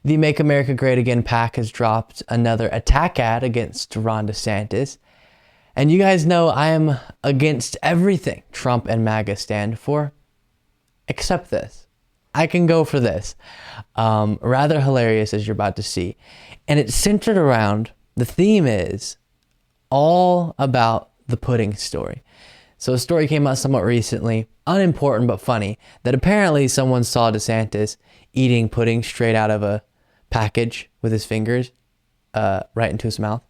The Make America Great Again PAC has dropped another attack ad against Ron DeSantis. And you guys know I am against everything Trump and MAGA stand for, except this. I can go for this. Rather hilarious, as you're about to see. And it's centered around, the theme is all about the pudding story. So a story came out somewhat recently, unimportant but funny, that apparently someone saw DeSantis eating pudding straight out of a package with his fingers right into his mouth.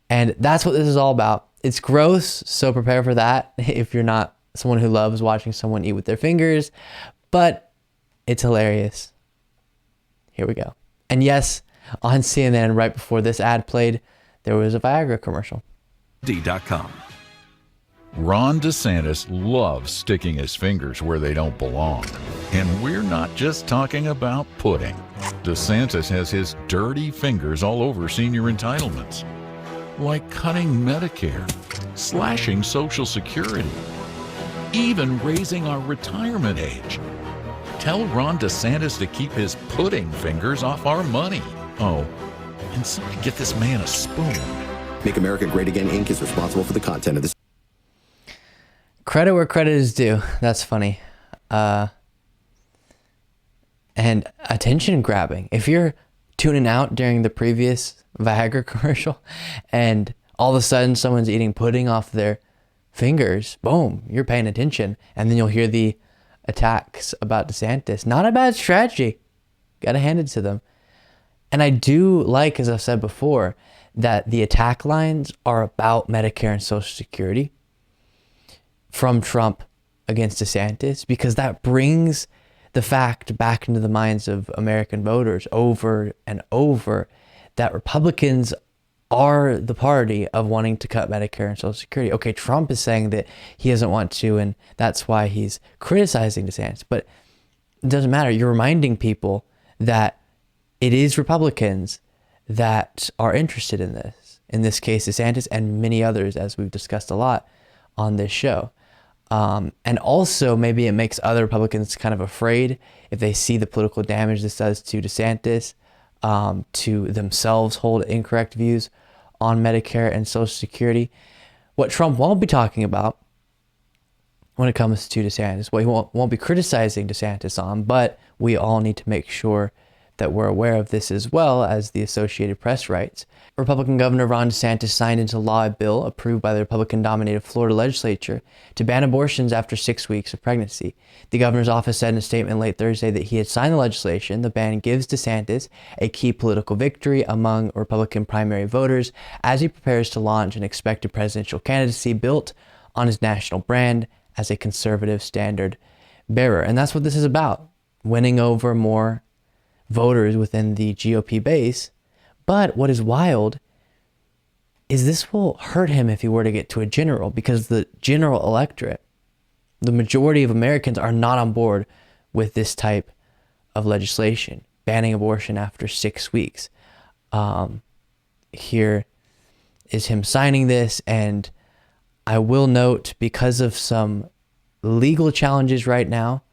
And that's what this is all about. It's gross, so prepare for that if you're not someone who loves watching someone eat with their fingers, but it's hilarious. Here we go. And yes, on CNN right before this ad played, there was a Viagra commercial. D.com. Ron DeSantis loves sticking his fingers where they don't belong. And we're not just talking about pudding. DeSantis has his dirty fingers all over senior entitlements, like cutting Medicare, slashing Social Security, even raising our retirement age. Tell Ron DeSantis to keep his pudding fingers off our money. Oh, and somebody get this man a spoon. Make America Great Again, Inc. is responsible for the content of this. Credit where credit is due. That's funny. And attention grabbing. If you're tuning out during the previous Viagra commercial and all of a sudden someone's eating pudding off their fingers, boom, you're paying attention. And then you'll hear the attacks about DeSantis. Not a bad strategy. Gotta hand it to them. And I do like, as I've said before, that the attack lines are about Medicare and Social Security from Trump against DeSantis, because that brings the fact back into the minds of American voters over and over that Republicans are the party of wanting to cut Medicare and Social Security. Okay, Trump is saying that he doesn't want to, and that's why he's criticizing DeSantis. But it doesn't matter. You're reminding people that it is Republicans that are interested in this. In this case, DeSantis and many others, as we've discussed a lot on this show. And also maybe it makes other Republicans kind of afraid if they see the political damage this does to DeSantis, to themselves hold incorrect views on Medicare and Social Security. What Trump won't be talking about when it comes to DeSantis, what he won't be criticizing DeSantis on, but we all need to make sure that we're aware of this as well, as the Associated Press writes. Republican Governor Ron DeSantis signed into law a bill approved by the Republican-dominated Florida legislature to ban abortions after 6 weeks of pregnancy. The governor's office said in a statement late Thursday that he had signed the legislation. The ban gives DeSantis a key political victory among Republican primary voters as he prepares to launch an expected presidential candidacy built on his national brand as a conservative standard bearer. And that's what this is about, winning over more voters within the GOP base. But what is wild is this will hurt him if he were to get to a general, because the general electorate, the majority of Americans, are not on board with this type of legislation, banning abortion after 6 weeks. Here is him signing this, and I will note, because of some legal challenges right now,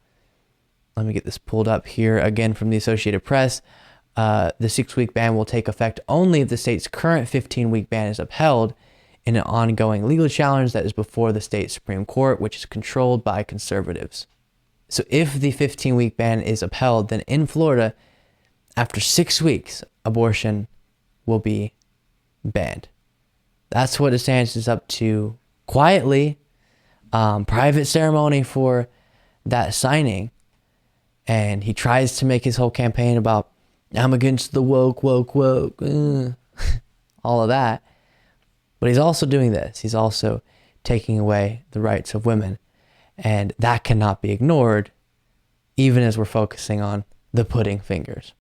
let me get this pulled up here again from the Associated Press. The 6-week ban will take effect only if the state's current 15-week ban is upheld in an ongoing legal challenge that is before the state Supreme Court, which is controlled by conservatives. So if the 15-week ban is upheld, then in Florida, after 6 weeks, abortion will be banned. That's what DeSantis is up to quietly. Private ceremony for that signing. And he tries to make his whole campaign about, I'm against the woke, all of that. But he's also doing this. He's also taking away the rights of women. And that cannot be ignored, even as we're focusing on the pudding fingers.